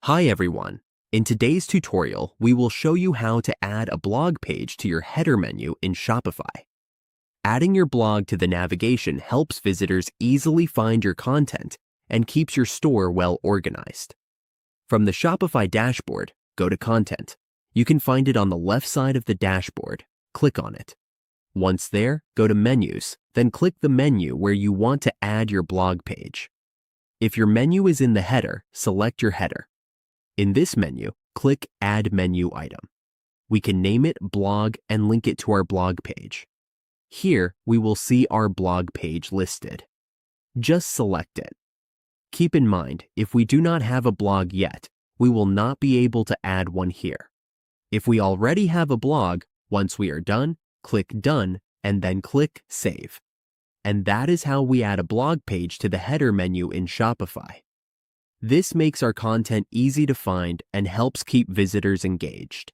Hi everyone. In today's tutorial, we will show you how to add a blog page to your header menu in Shopify. Adding your blog to the navigation helps visitors easily find your content and keeps your store well organized. From the Shopify dashboard, go to Content. You can find it on the left side of the dashboard. Click on it. Once there, go to Menus, then click the menu where you want to add your blog page. If your menu is in the header, select your header. In this menu, click Add Menu Item. We can name it Blog and link it to our blog page. Here, we will see our blog page listed. Just select it. Keep in mind, if we do not have a blog yet, we will not be able to add one here. If we already have a blog, once we are done, click Done and then click Save. And that is how we add a blog page to the header menu in Shopify. This makes our content easy to find and helps keep visitors engaged.